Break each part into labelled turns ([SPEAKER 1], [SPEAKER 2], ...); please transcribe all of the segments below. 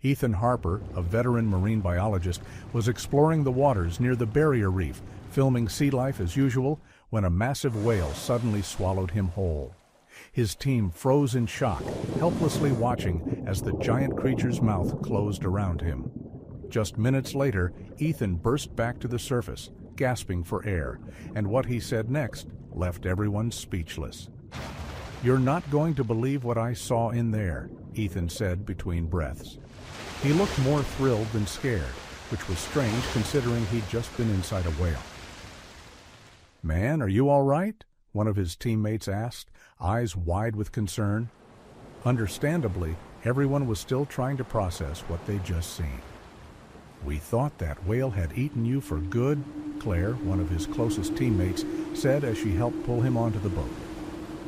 [SPEAKER 1] Ethan Harper, a veteran marine biologist, was exploring the waters near the barrier reef, filming sea life as usual, when a massive whale suddenly swallowed him whole. His team froze in shock, helplessly watching as the giant creature's mouth closed around him. Just minutes later, Ethan burst back to the surface, gasping for air, and what he said next left everyone speechless. "You're not going to believe what I saw in there," Ethan said between breaths. He looked more thrilled than scared, which was strange considering he'd just been inside a whale. "Man, are you all right?" one of his teammates asked, eyes wide with concern. Understandably, everyone was still trying to process what they'd just seen. "We thought that whale had eaten you for good," Claire, one of his closest teammates, said as she helped pull him onto the boat.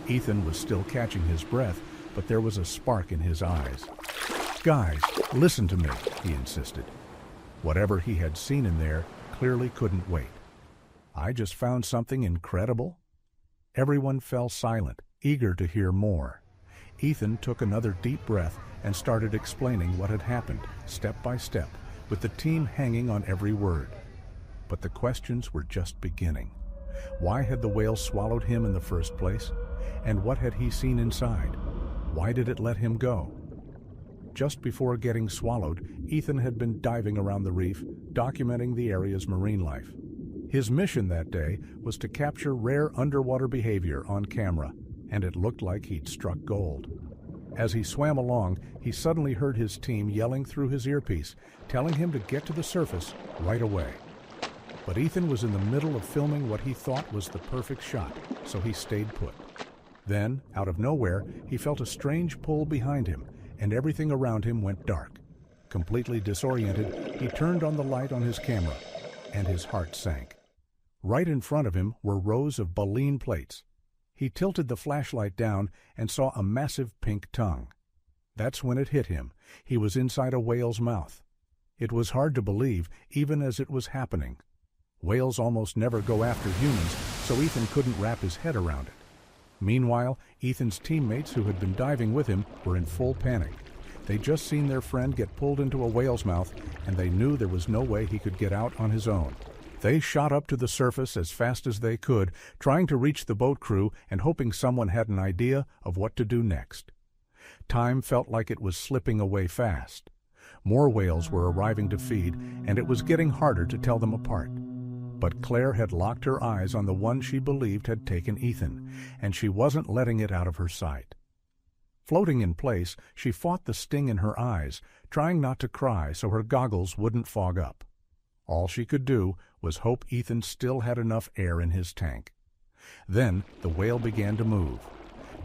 [SPEAKER 1] Ethan was still catching his breath, but there was a spark in his eyes. "Guys, listen to me," he insisted. Whatever he had seen in there clearly couldn't wait. "I just found something incredible." Everyone fell silent, eager to hear more. Ethan took another deep breath and started explaining what had happened, step by step, with the team hanging on every word. But the questions were just beginning. Why had the whale swallowed him in the first place? And what had he seen inside? Why did it let him go? Just before getting swallowed, Ethan had been diving around the reef, documenting the area's marine life. His mission that day was to capture rare underwater behavior on camera, and it looked like he'd struck gold. As he swam along, he suddenly heard his team yelling through his earpiece, telling him to get to the surface right away. But Ethan was in the middle of filming what he thought was the perfect shot, so he stayed put. Then, out of nowhere, he felt a strange pull behind him, and everything around him went dark. Completely disoriented, he turned on the light on his camera, and his heart sank. Right in front of him were rows of baleen plates. He tilted the flashlight down and saw a massive pink tongue. That's when it hit him. He was inside a whale's mouth. It was hard to believe, even as it was happening. Whales almost never go after humans, so Ethan couldn't wrap his head around it. Meanwhile, Ethan's teammates who had been diving with him were in full panic. They'd just seen their friend get pulled into a whale's mouth, and they knew there was no way he could get out on his own. They shot up to the surface as fast as they could, trying to reach the boat crew and hoping someone had an idea of what to do next. Time felt like it was slipping away fast. More whales were arriving to feed, and it was getting harder to tell them apart. But Claire had locked her eyes on the one she believed had taken Ethan, and she wasn't letting it out of her sight. Floating in place, she fought the sting in her eyes, trying not to cry so her goggles wouldn't fog up. All she could do was hope Ethan still had enough air in his tank. Then the whale began to move.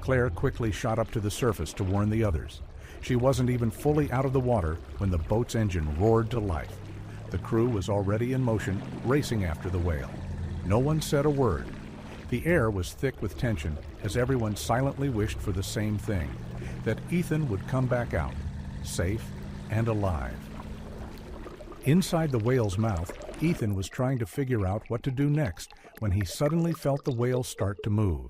[SPEAKER 1] Claire quickly shot up to the surface to warn the others. She wasn't even fully out of the water when the boat's engine roared to life. The crew was already in motion, racing after the whale. No one said a word. The air was thick with tension as everyone silently wished for the same thing, that Ethan would come back out, safe and alive. Inside the whale's mouth, Ethan was trying to figure out what to do next when he suddenly felt the whale start to move.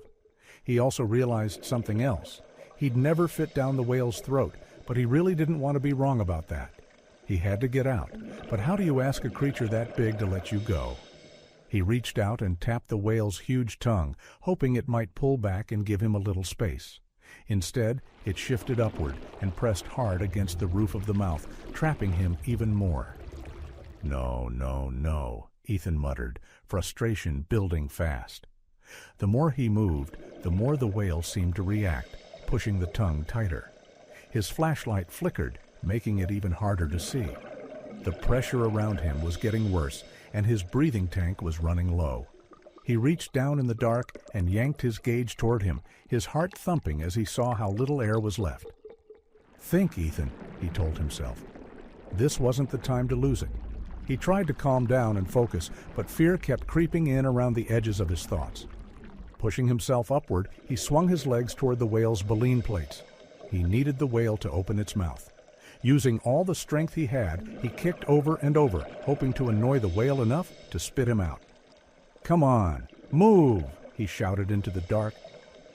[SPEAKER 1] He also realized something else. He'd never fit down the whale's throat, but he really didn't want to be wrong about that. He had to get out, but how do you ask a creature that big to let you go? He reached out and tapped the whale's huge tongue, hoping it might pull back and give him a little space. Instead, it shifted upward and pressed hard against the roof of the mouth, trapping him even more. "No, no, no," Ethan muttered, frustration building fast. The more he moved, the more the whale seemed to react, pushing the tongue tighter. His flashlight flickered, making it even harder to see. The pressure around him was getting worse, and his breathing tank was running low. He reached down in the dark and yanked his gauge toward him, his heart thumping as he saw how little air was left. "Think, Ethan," he told himself. This wasn't the time to lose it. He tried to calm down and focus, but fear kept creeping in around the edges of his thoughts. Pushing himself upward, he swung his legs toward the whale's baleen plates. He needed the whale to open its mouth. Using all the strength he had, he kicked over and over, hoping to annoy the whale enough to spit him out. "Come on, move!" he shouted into the dark.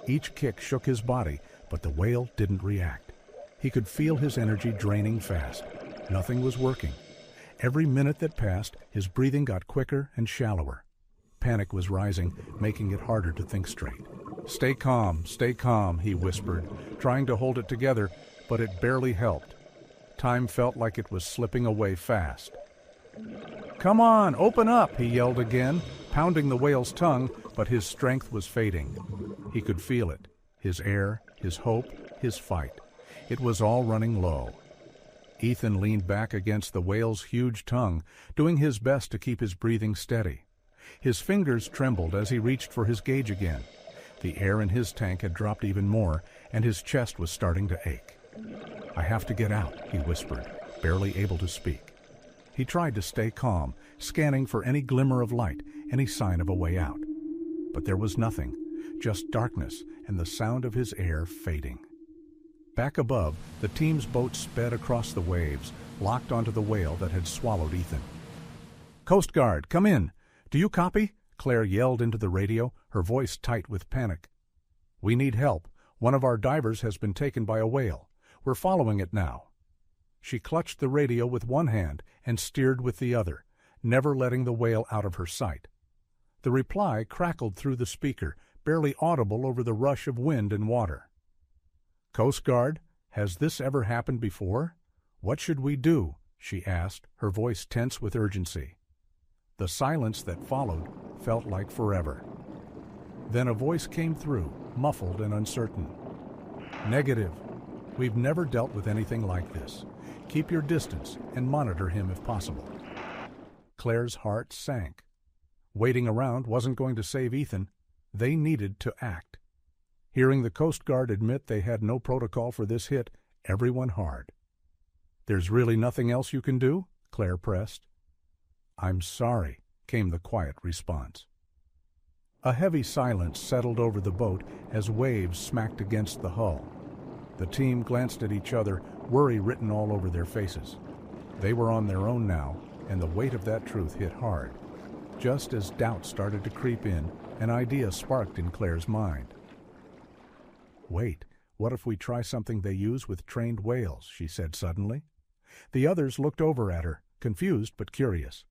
[SPEAKER 1] Each kick shook his body, but the whale didn't react. He could feel his energy draining fast. Nothing was working. Every minute that passed, his breathing got quicker and shallower. Panic was rising, making it harder to think straight. Stay calm, he whispered, trying to hold it together, but it barely helped. Time felt like it was slipping away fast. Come on, open up, he yelled again, pounding the whale's tongue, but his strength was fading. He could feel it, his air, his hope, his fight. It was all running low. Ethan leaned back against the whale's huge tongue, doing his best to keep his breathing steady. His fingers trembled as he reached for his gauge again. The air in his tank had dropped even more, and his chest was starting to ache. I have to get out, he whispered, barely able to speak. He tried to stay calm, scanning for any glimmer of light, any sign of a way out. But there was nothing, just darkness and the sound of his air fading. Back above, the team's boat sped across the waves, locked onto the whale that had swallowed Ethan. Coast Guard, come in! Do you copy? Claire yelled into the radio, her voice tight with panic. We need help. One of our divers has been taken by a whale. We're following it now. She clutched the radio with one hand and steered with the other, never letting the whale out of her sight. The reply crackled through the speaker, barely audible over the rush of wind and water. Coast Guard, has this ever happened before? What should we do? She asked, her voice tense with urgency. The silence that followed felt like forever. Then a voice came through, muffled and uncertain. Negative. We've never dealt with anything like this. Keep your distance and monitor him if possible. Claire's heart sank. Waiting around wasn't going to save Ethan. They needed to act. Hearing the Coast Guard admit they had no protocol for this hit, everyone hard. There's really nothing else you can do? Claire pressed. I'm sorry, came the quiet response. A heavy silence settled over the boat as waves smacked against the hull. The team glanced at each other, worry written all over their faces. They were on their own now, and the weight of that truth hit hard. Just as doubt started to creep in, an idea sparked in Claire's mind. Wait, what if we try something they use with trained whales, she said suddenly. The others looked over at her, confused but curious.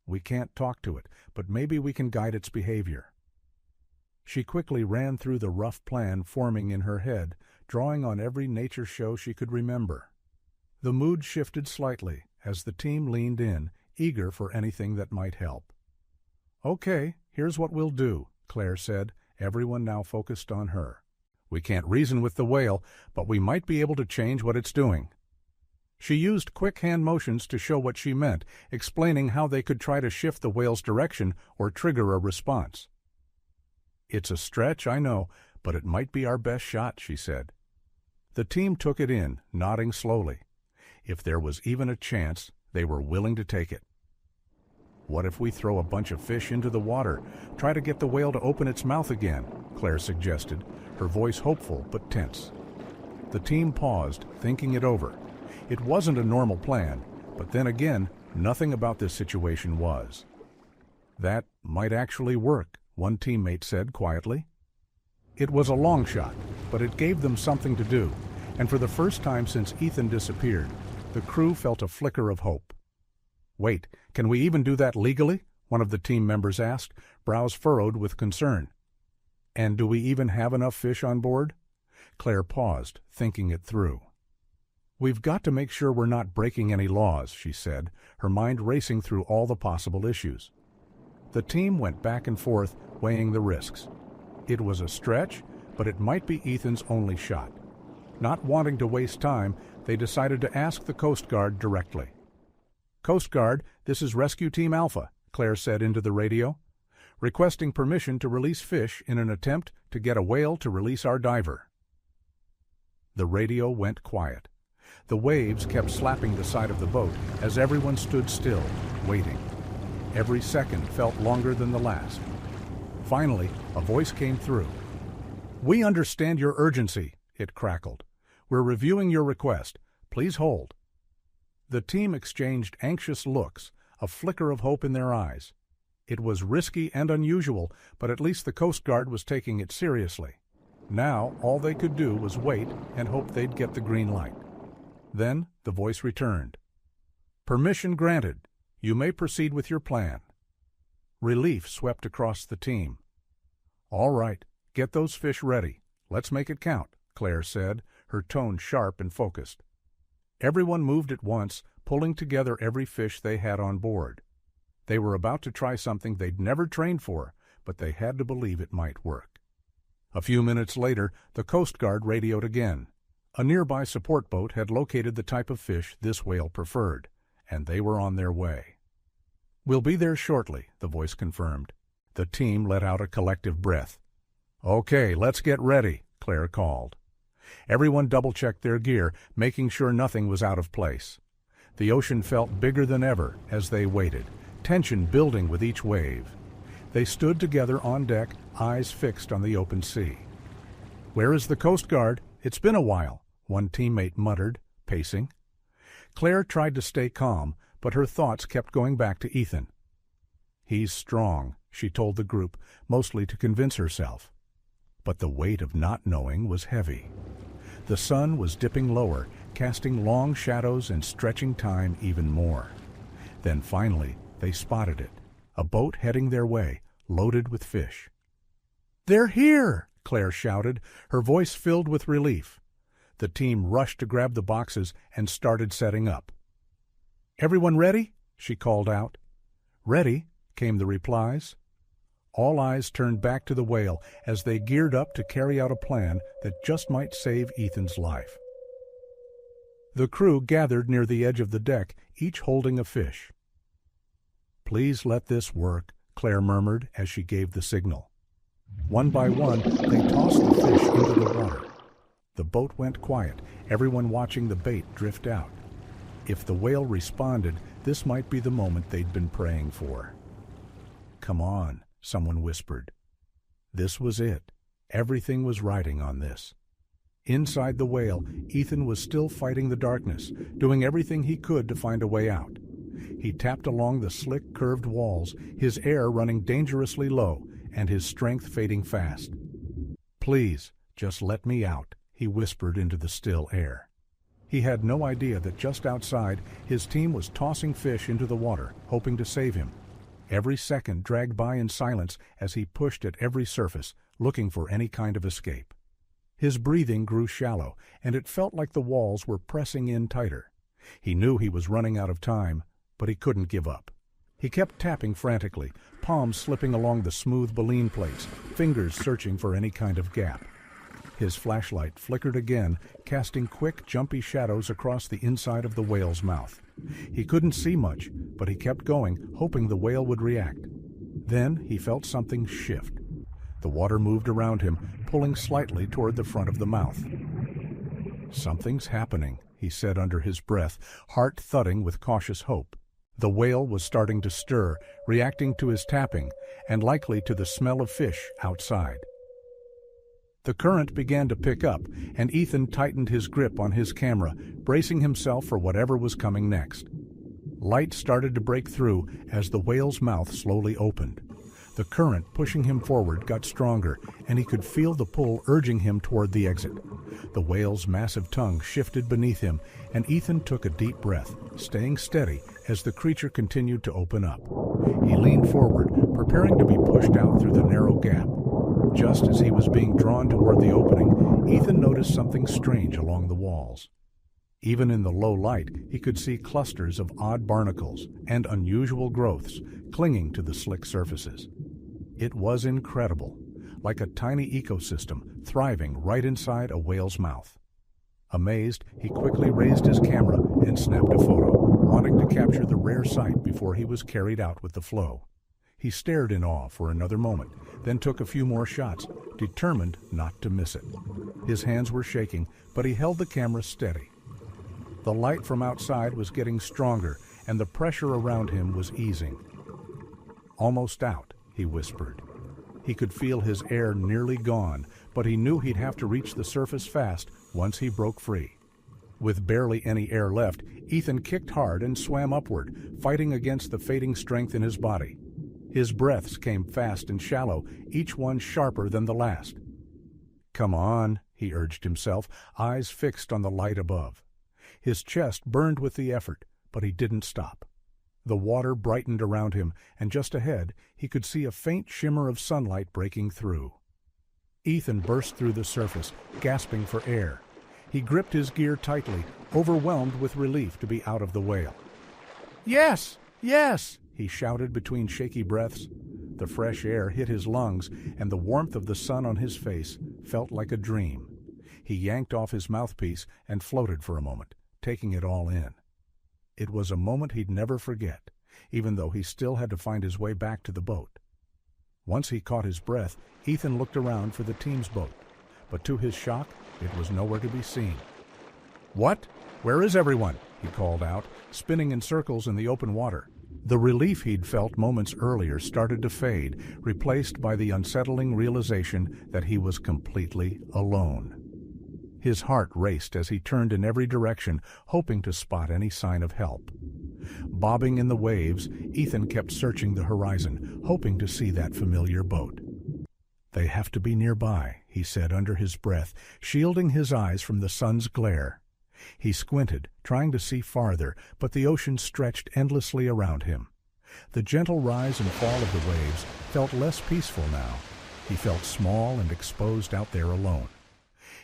[SPEAKER 1] We can't talk to it, but maybe we can guide its behavior. She quickly ran through the rough plan forming in her head, drawing on every nature show she could remember. The mood shifted slightly as the team leaned in, eager for anything that might help. Okay, here's what we'll do, Claire said, everyone now focused on her. We can't reason with the whale, but we might be able to change what it's doing. She used quick hand motions to show what she meant, explaining how they could try to shift the whale's direction or trigger a response. It's a stretch, I know, but it might be our best shot, she said. The team took it in, nodding slowly. If there was even a chance, they were willing to take it. What if we throw a bunch of fish into the water, try to get the whale to open its mouth again? Claire suggested, her voice hopeful but tense. The team paused, thinking it over. It wasn't a normal plan, but then again, nothing about this situation was. That might actually work, one teammate said quietly. It was a long shot, but it gave them something to do, and for the first time since Ethan disappeared, the crew felt a flicker of hope. Wait, can we even do that legally? One of the team members asked, brows furrowed with concern. And do we even have enough fish on board? Claire paused, thinking it through. We've got to make sure we're not breaking any laws, she said, her mind racing through all the possible issues. The team went back and forth, weighing the risks. It was a stretch, but it might be Ethan's only shot. Not wanting to waste time, they decided to ask the Coast Guard directly. Coast Guard, this is Rescue Team Alpha, Claire said into the radio. Requesting permission to release fish in an attempt to get a whale to release our diver. The radio went quiet. The waves kept slapping the side of the boat as everyone stood still, waiting. Every second felt longer than the last. Finally, a voice came through. We understand your urgency, it crackled. We're reviewing your request. Please hold. The team exchanged anxious looks, a flicker of hope in their eyes. It was risky and unusual, but at least the Coast Guard was taking it seriously. Now, all they could do was wait and hope they'd get the green light. Then the voice returned. Permission granted. You may proceed with your plan. Relief swept across the team. All right, get those fish ready. Let's make it count, Claire said, her tone sharp and focused. Everyone moved at once, pulling together every fish they had on board. They were about to try something they'd never trained for, but they had to believe it might work. A few minutes later, the Coast Guard radioed again. A nearby support boat had located the type of fish this whale preferred, and they were on their way. We'll be there shortly, the voice confirmed. The team let out a collective breath. Okay, let's get ready, Claire called. Everyone double-checked their gear, making sure nothing was out of place. The ocean felt bigger than ever as they waited, tension building with each wave. They stood together on deck, eyes fixed on the open sea. Where is the Coast Guard? It's been a while, one teammate muttered, pacing. Claire tried to stay calm, but her thoughts kept going back to Ethan. He's strong, she told the group, mostly to convince herself. But the weight of not knowing was heavy. The sun was dipping lower, casting long shadows and stretching time even more. Then finally, they spotted it, a boat heading their way, loaded with fish. "They're here!" Claire shouted, her voice filled with relief. The team rushed to grab the boxes and started setting up. "Everyone ready?" she called out. "Ready," came the replies. All eyes turned back to the whale as they geared up to carry out a plan that just might save Ethan's life. The crew gathered near the edge of the deck, each holding a fish. "Please let this work," Claire murmured as she gave the signal. One by one, they tossed the fish into the water. The boat went quiet, everyone watching the bait drift out. If the whale responded, this might be the moment they'd been praying for. "Come on," someone whispered. This was it. Everything was riding on this. Inside the whale, Ethan was still fighting the darkness, doing everything he could to find a way out. He tapped along the slick, curved walls, his air running dangerously low, and his strength fading fast. "Please, just let me out," he whispered into the still air. He had no idea that just outside, his team was tossing fish into the water, hoping to save him. Every second dragged by in silence as he pushed at every surface, looking for any kind of escape. His breathing grew shallow, and it felt like the walls were pressing in tighter. He knew he was running out of time, but he couldn't give up. He kept tapping frantically, palms slipping along the smooth baleen plates, fingers searching for any kind of gap. His flashlight flickered again, casting quick, jumpy shadows across the inside of the whale's mouth. He couldn't see much, but he kept going, hoping the whale would react. Then he felt something shift. The water moved around him, pulling slightly toward the front of the mouth. "Something's happening," he said under his breath, heart thudding with cautious hope. The whale was starting to stir, reacting to his tapping, and likely to the smell of fish outside. The current began to pick up, and Ethan tightened his grip on his camera, bracing himself for whatever was coming next. Light started to break through as the whale's mouth slowly opened. The current pushing him forward got stronger, and he could feel the pull urging him toward the exit. The whale's massive tongue shifted beneath him, and Ethan took a deep breath, staying steady as the creature continued to open up. He leaned forward, preparing to be pushed out through the narrow gap. Just as he was being drawn toward the opening, Ethan noticed something strange along the walls. Even in the low light, he could see clusters of odd barnacles and unusual growths clinging to the slick surfaces. It was incredible, like a tiny ecosystem thriving right inside a whale's mouth. Amazed, he quickly raised his camera and snapped a photo, wanting to capture the rare sight before he was carried out with the flow. He stared in awe for another moment, then took a few more shots, determined not to miss it. His hands were shaking, but he held the camera steady. The light from outside was getting stronger, and the pressure around him was easing. "Almost out," he whispered. He could feel his air nearly gone, but he knew he'd have to reach the surface fast once he broke free. With barely any air left, Ethan kicked hard and swam upward, fighting against the fading strength in his body. His breaths came fast and shallow, each one sharper than the last. "Come on," he urged himself, eyes fixed on the light above. His chest burned with the effort, but he didn't stop. The water brightened around him, and just ahead he could see a faint shimmer of sunlight breaking through. Ethan burst through the surface, gasping for air. He gripped his gear tightly, overwhelmed with relief to be out of the whale. "Yes! Yes!" he shouted between shaky breaths. The fresh air hit his lungs, and the warmth of the sun on his face felt like a dream. He yanked off his mouthpiece and floated for a moment, taking it all in. It was a moment he'd never forget, even though he still had to find his way back to the boat. Once he caught his breath, Ethan looked around for the team's boat, but to his shock, it was nowhere to be seen. "What? Where is everyone?" he called out, spinning in circles in the open water. The relief he'd felt moments earlier started to fade, replaced by the unsettling realization that he was completely alone. His heart raced as he turned in every direction, hoping to spot any sign of help. Bobbing in the waves, Ethan kept searching the horizon, hoping to see that familiar boat. "They have to be nearby," he said under his breath, shielding his eyes from the sun's glare. He squinted, trying to see farther, but the ocean stretched endlessly around him. The gentle rise and fall of the waves felt less peaceful now. He felt small and exposed out there alone.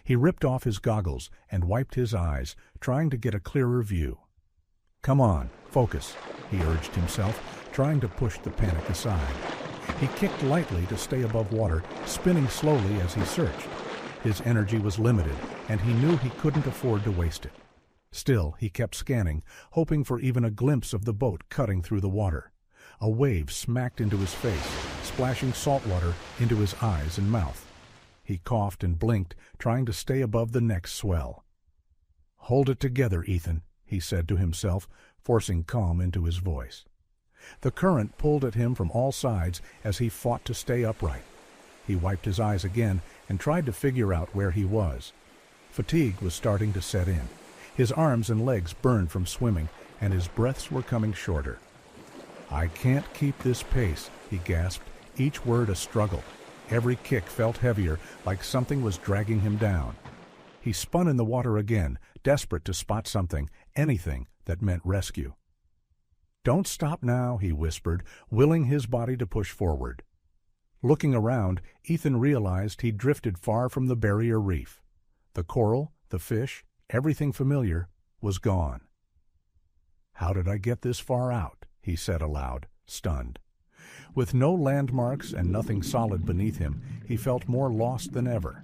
[SPEAKER 1] He ripped off his goggles and wiped his eyes, trying to get a clearer view. "Come on, focus," he urged himself, trying to push the panic aside. He kicked lightly to stay above water, spinning slowly as he searched. His energy was limited, and he knew he couldn't afford to waste it. Still, he kept scanning, hoping for even a glimpse of the boat cutting through the water. A wave smacked into his face, splashing salt water into his eyes and mouth. He coughed and blinked, trying to stay above the next swell. "Hold it together, Ethan," he said to himself, forcing calm into his voice. The current pulled at him from all sides as he fought to stay upright. He wiped his eyes again and tried to figure out where he was. Fatigue was starting to set in. His arms and legs burned from swimming, and his breaths were coming shorter. "I can't keep this pace," he gasped, each word a struggle. Every kick felt heavier, like something was dragging him down. He spun in the water again, desperate to spot something, anything that meant rescue. "Don't stop now," he whispered, willing his body to push forward. Looking around, Ethan realized he'd drifted far from the barrier reef. The coral, the fish, everything familiar, was gone. "How did I get this far out?" he said aloud, stunned. With no landmarks and nothing solid beneath him, he felt more lost than ever.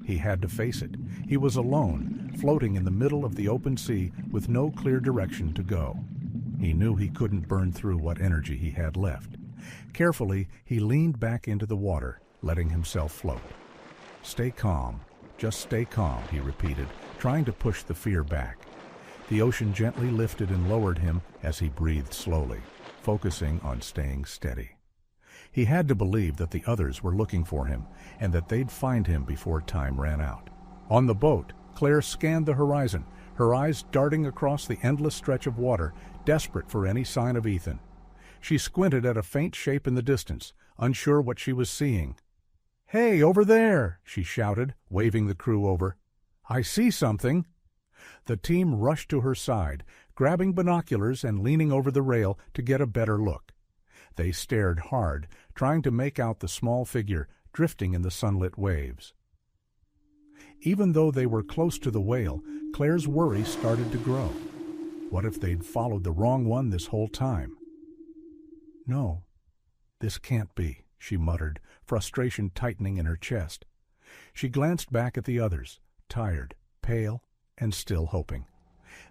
[SPEAKER 1] He had to face it. He was alone, floating in the middle of the open sea with no clear direction to go. He knew he couldn't burn through what energy he had left. Carefully, he leaned back into the water, letting himself float. "Stay calm. Just stay calm," he repeated, trying to push the fear back. The ocean gently lifted and lowered him as he breathed slowly, focusing on staying steady. He had to believe that the others were looking for him, and that they'd find him before time ran out. On the boat, Claire scanned the horizon, her eyes darting across the endless stretch of water, desperate for any sign of Ethan. She squinted at a faint shape in the distance, unsure what she was seeing. "Hey, over there!" she shouted, waving the crew over. "I see something!" The team rushed to her side, grabbing binoculars and leaning over the rail to get a better look. They stared hard, trying to make out the small figure drifting in the sunlit waves. Even though they were close to the whale, Claire's worry started to grow. What if they'd followed the wrong one this whole time? "No, this can't be," she muttered, frustration tightening in her chest. She glanced back at the others, tired, pale, and still hoping.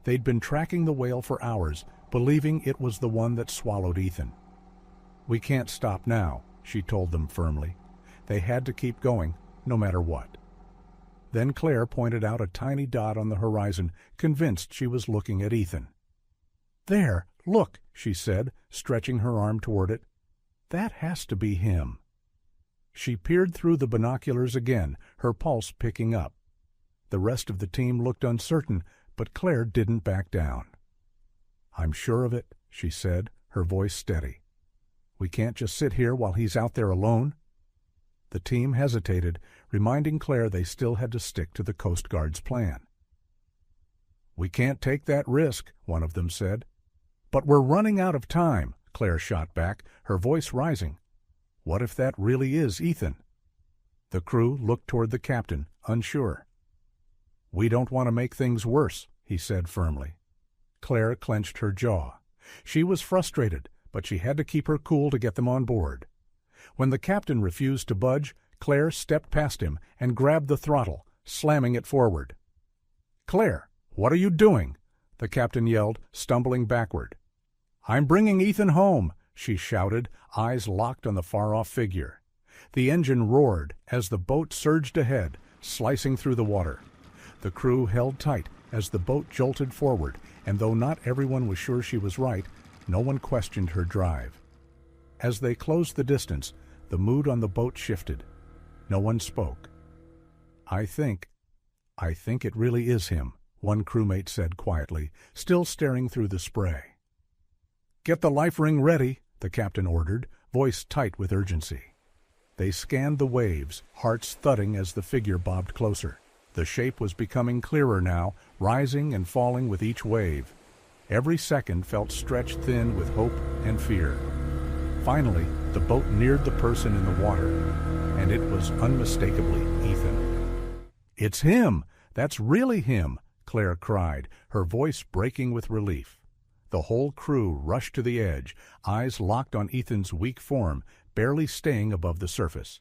[SPEAKER 1] They'd been tracking the whale for hours, believing it was the one that swallowed Ethan. "We can't stop now," she told them firmly. They had to keep going, no matter what. Then Claire pointed out a tiny dot on the horizon, convinced she was looking at Ethan. "There, look," she said, stretching her arm toward it. "That has to be him." She peered through the binoculars again, her pulse picking up. The rest of the team looked uncertain, but Claire didn't back down. "I'm sure of it," she said, her voice steady. "We can't just sit here while he's out there alone." The team hesitated, reminding Claire they still had to stick to the Coast Guard's plan. "We can't take that risk," one of them said. "But we're running out of time," Claire shot back, her voice rising. "What if that really is Ethan?" The crew looked toward the captain, unsure. "We don't want to make things worse," he said firmly. Claire clenched her jaw. She was frustrated, but she had to keep her cool to get them on board. When the captain refused to budge, Claire stepped past him and grabbed the throttle, slamming it forward. "Claire, what are you doing?" the captain yelled, stumbling backward. "I'm bringing Ethan home," she shouted, eyes locked on the far-off figure. The engine roared as the boat surged ahead, slicing through the water. The crew held tight as the boat jolted forward, and though not everyone was sure she was right, no one questioned her drive. As they closed the distance, the mood on the boat shifted. No one spoke. I think it really is him," one crewmate said quietly, still staring through the spray. "Get the life ring ready," the captain ordered, voice tight with urgency. They scanned the waves, hearts thudding as the figure bobbed closer. The shape was becoming clearer now, rising and falling with each wave. Every second felt stretched thin with hope and fear. Finally, the boat neared the person in the water, and it was unmistakably Ethan. "It's him! That's really him!" Claire cried, her voice breaking with relief. The whole crew rushed to the edge, eyes locked on Ethan's weak form, barely staying above the surface.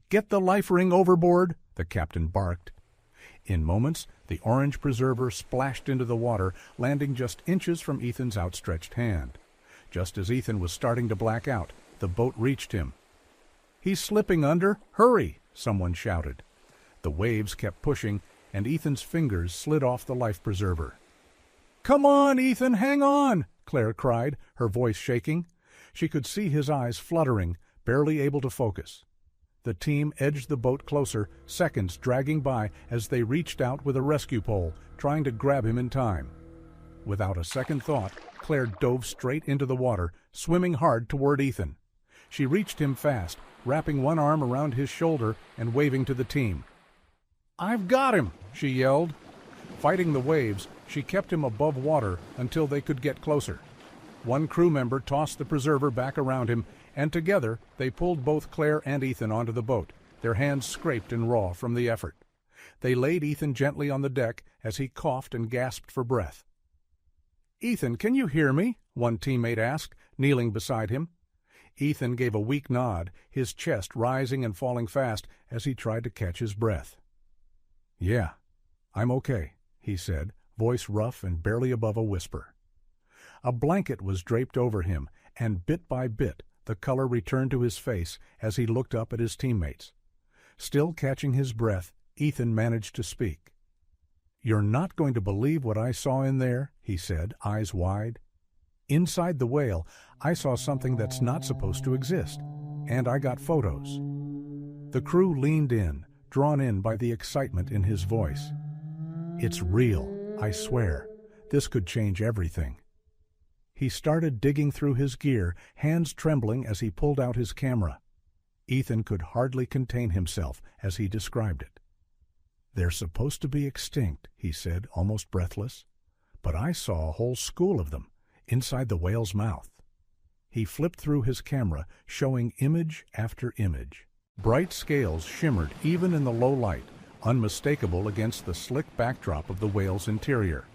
[SPEAKER 1] "Get the life ring overboard!" the captain barked. In moments, the orange preserver splashed into the water, landing just inches from Ethan's outstretched hand. Just as Ethan was starting to black out, the boat reached him. "He's slipping under! Hurry!" someone shouted. The waves kept pushing, and Ethan's fingers slid off the life preserver. "Come on, Ethan, hang on!" Claire cried, her voice shaking. She could see his eyes fluttering, barely able to focus. The team edged the boat closer, seconds dragging by as they reached out with a rescue pole, trying to grab him in time. Without a second thought, Claire dove straight into the water, swimming hard toward Ethan. She reached him fast, wrapping one arm around his shoulder and waving to the team. "I've got him!" she yelled. Fighting the waves, she kept him above water until they could get closer. One crew member tossed the preserver back around him, and together they pulled both Claire and Ethan onto the boat, their hands scraped and raw from the effort. They laid Ethan gently on the deck as he coughed and gasped for breath. "Ethan, can you hear me?" one teammate asked, kneeling beside him. Ethan gave a weak nod, his chest rising and falling fast as he tried to catch his breath. "Yeah, I'm okay," he said, voice rough and barely above a whisper. A blanket was draped over him, and bit by bit the color returned to his face as he looked up at his teammates. Still catching his breath, Ethan managed to speak. "You're not going to believe what I saw in there," he said, eyes wide. "Inside the whale, I saw something that's not supposed to exist, and I got photos." The crew leaned in, drawn in by the excitement in his voice. "It's real, I swear. This could change everything." He started digging through his gear, hands trembling as he pulled out his camera. Ethan could hardly contain himself as he described it. "They're supposed to be extinct," he said, almost breathless. "But I saw a whole school of them, inside the whale's mouth." He flipped through his camera, showing image after image. Bright scales shimmered even in the low light, unmistakable against the slick backdrop of the whale's interior.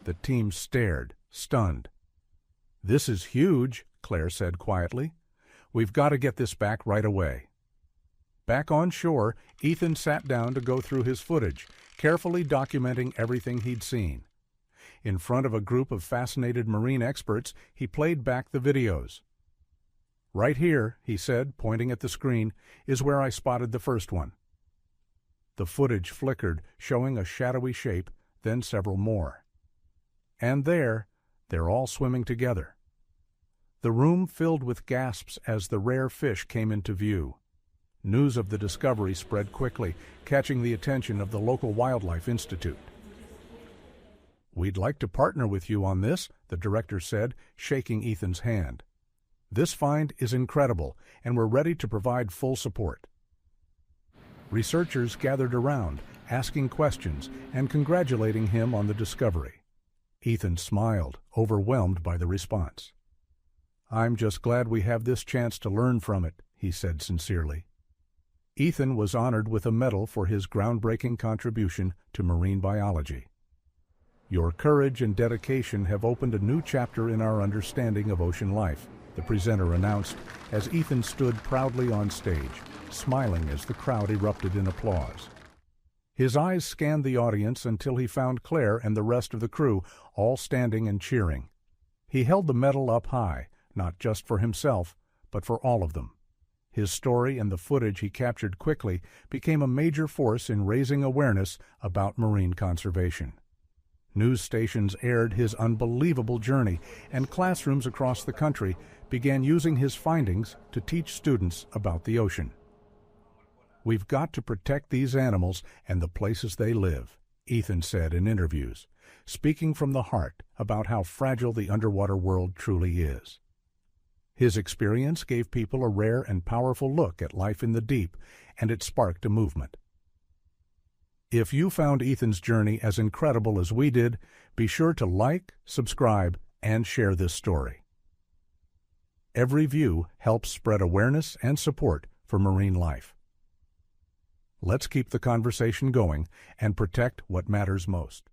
[SPEAKER 1] The team stared, stunned. "This is huge," Claire said quietly. "We've got to get this back right away." Back on shore, Ethan sat down to go through his footage, carefully documenting everything he'd seen. In front of a group of fascinated marine experts, he played back the videos. "Right here," he said, pointing at the screen, "is where I spotted the first one." The footage flickered, showing a shadowy shape, then several more. And they're all swimming together. The room filled with gasps as the rare fish came into view. News of the discovery spread quickly, catching the attention of the local Wildlife Institute. "We'd like to partner with you on this," the director said, shaking Ethan's hand. "This find is incredible, and we're ready to provide full support." Researchers gathered around, asking questions and congratulating him on the discovery. Ethan smiled, overwhelmed by the response. "I'm just glad we have this chance to learn from it," he said sincerely. Ethan was honored with a medal for his groundbreaking contribution to marine biology. "Your courage and dedication have opened a new chapter in our understanding of ocean life," the presenter announced as Ethan stood proudly on stage, smiling as the crowd erupted in applause. His eyes scanned the audience until he found Claire and the rest of the crew, all standing and cheering. He held the medal up high, not just for himself, but for all of them. His story and the footage he captured quickly became a major force in raising awareness about marine conservation. News stations aired his unbelievable journey, and classrooms across the country began using his findings to teach students about the ocean. "We've got to protect these animals and the places they live," Ethan said in interviews, speaking from the heart about how fragile the underwater world truly is. His experience gave people a rare and powerful look at life in the deep, and it sparked a movement. If you found Ethan's journey as incredible as we did, be sure to like, subscribe, and share this story. Every view helps spread awareness and support for marine life. Let's keep the conversation going and protect what matters most.